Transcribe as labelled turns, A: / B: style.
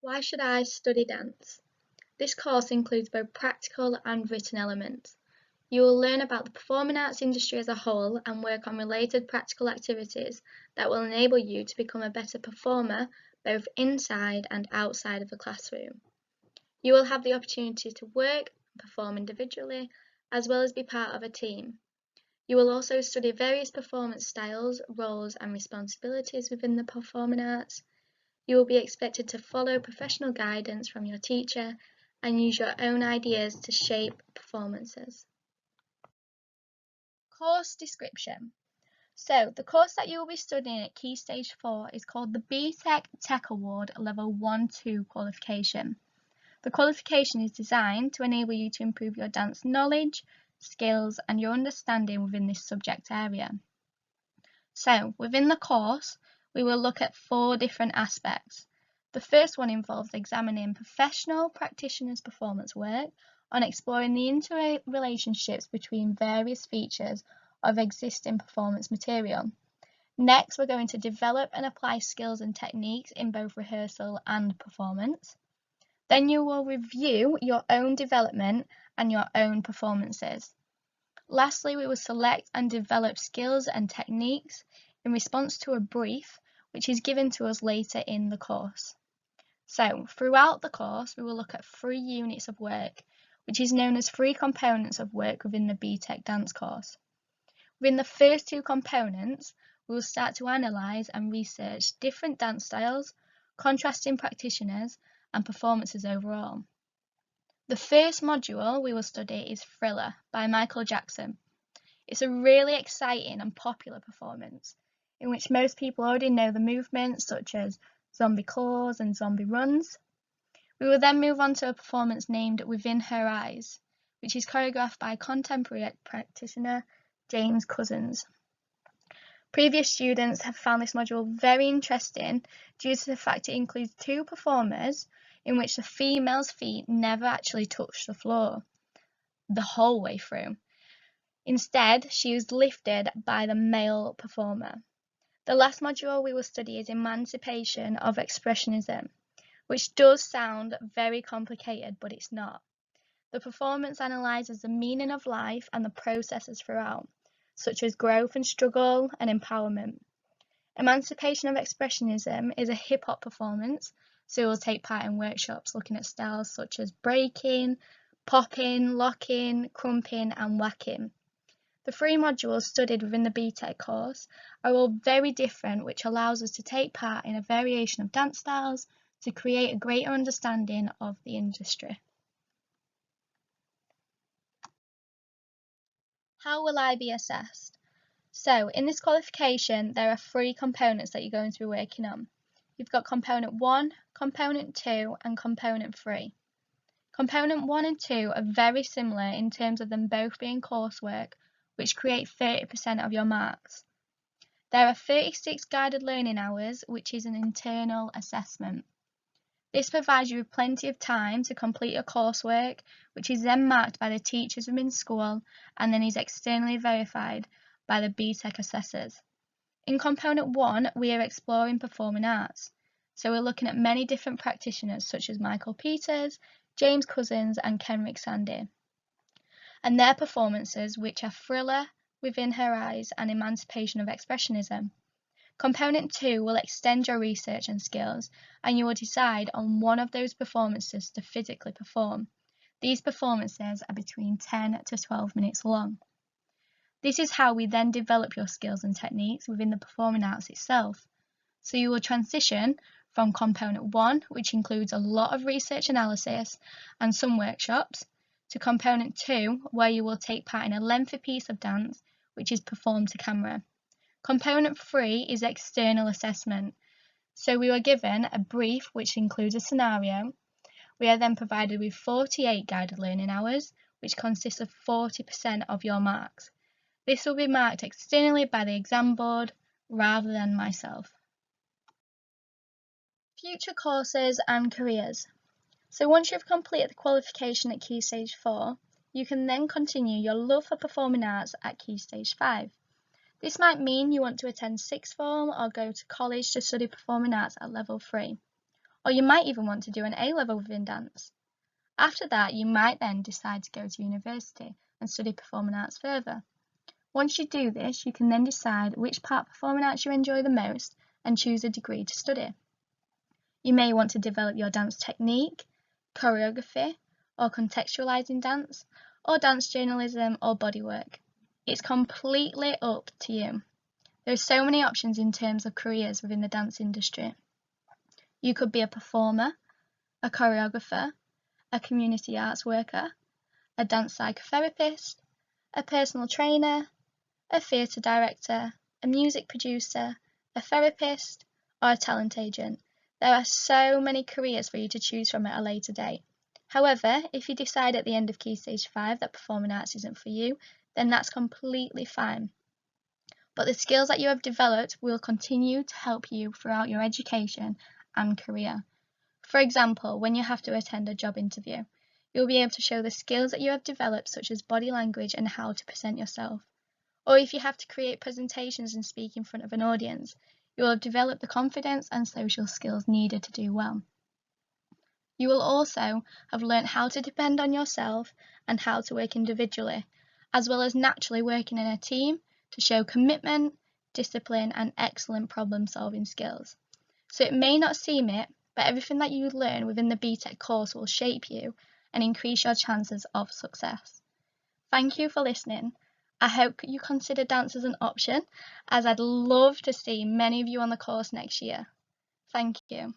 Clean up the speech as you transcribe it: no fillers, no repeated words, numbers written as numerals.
A: Why should I study dance? This course includes both practical and written elements. You will learn about the performing arts industry as a whole and work on related practical activities that will enable you to become a better performer both inside and outside of the classroom. You will have the opportunity to work and perform individually as well as be part of a team. You will also study various performance styles, roles and responsibilities within the performing arts. You will be expected to follow professional guidance from your teacher and use your own ideas to shape performances. Course description. So, the course that you will be studying at Key Stage 4 is called the BTEC Tech Award Level 1-2 qualification. The qualification is designed to enable you to improve your dance knowledge, skills and your understanding within this subject area. So, within the course, we will look at 4 different aspects. The first one involves examining professional practitioners' performance work on exploring the interrelationships between various features of existing performance material. Next, we're going to develop and apply skills and techniques in both rehearsal and performance. Then you will review your own development and your own performances. Lastly, we will select and develop skills and techniques in response to a brief which is given to us later in the course. So, throughout the course, we will look at 3 units of work, which is known as 3 components of work within the BTEC Dance course. Within the first 2 components, we will start to analyse and research different dance styles, contrasting practitioners, and performances overall. The first module we will study is Thriller by Michael Jackson. It's a really exciting and popular performance in which most people already know the movements such as zombie claws and zombie runs. We will then move on to a performance named Within Her Eyes, which is choreographed by contemporary practitioner James Cousins. Previous students have found this module very interesting due to the fact it includes 2 performers in which the female's feet never actually touch the floor the whole way through. Instead, she was lifted by the male performer. The last module we will study is Emancipation of Expressionism, which does sound very complicated, but it's not. The performance analyses the meaning of life and the processes throughout, such as growth and struggle and empowerment. Emancipation of Expressionism is a hip-hop performance, so we will take part in workshops looking at styles such as breaking, popping, locking, crumping and whacking. The 3 modules studied within the BTEC course are all very different, which allows us to take part in a variation of dance styles to create a greater understanding of the industry. How will I be assessed? So, in this qualification, there are 3 components that you're going to be working on. You've got Component 1, Component 2 and Component 3. Component 1 and 2 are very similar in terms of them both being coursework, which create 30% of your marks. There are 36 guided learning hours, which is an internal assessment. This provides you with plenty of time to complete your coursework, which is then marked by the teachers within school and then is externally verified by the BTEC assessors. In Component 1, we are exploring performing arts. So we're looking at many different practitioners such as Michael Peters, James Cousins and Kenrick Sandy, and their performances, which are Thriller, Within Her Eyes and Emancipation of Expressionism. Component 2 will extend your research and skills, and you will decide on one of those performances to physically perform. These performances are between 10 to 12 minutes long. This is how we then develop your skills and techniques within the performing arts itself. So you will transition from Component 1, which includes a lot of research analysis and some workshops, to Component 2, where you will take part in a lengthy piece of dance, which is performed to camera. Component 3 is external assessment. So we were given a brief which includes a scenario. We are then provided with 48 guided learning hours, which consists of 40% of your marks. This will be marked externally by the exam board rather than myself. Future courses and careers. So once you've completed the qualification at Key Stage 4, you can then continue your love for performing arts at Key Stage 5. This might mean you want to attend sixth form or go to college to study performing arts at level 3. or you might even want to do an A-level within dance. After that, you might then decide to go to university and study performing arts further. Once you do this, you can then decide which part of performing arts you enjoy the most and choose a degree to study. You may want to develop your dance technique, choreography, or contextualizing dance, or dance journalism or bodywork. It's completely up to you. There are so many options in terms of careers within the dance industry. You could be a performer, a choreographer, a community arts worker, a dance psychotherapist, a personal trainer, a theatre director, a music producer, a therapist, or a talent agent. There are so many careers for you to choose from at a later date. However, if you decide at the end of Key Stage 5 that performing arts isn't for you, then that's completely fine. But the skills that you have developed will continue to help you throughout your education and career. For example, when you have to attend a job interview, you'll be able to show the skills that you have developed, such as body language and how to present yourself. Or if you have to create presentations and speak in front of an audience, you will have developed the confidence and social skills needed to do well. You will also have learned how to depend on yourself and how to work individually, as well as naturally working in a team to show commitment, discipline, and excellent problem-solving skills. So it may not seem it, but everything that you learn within the BTEC course will shape you and increase your chances of success. Thank you for listening. I hope you consider dance as an option, as I'd love to see many of you on the course next year. Thank you.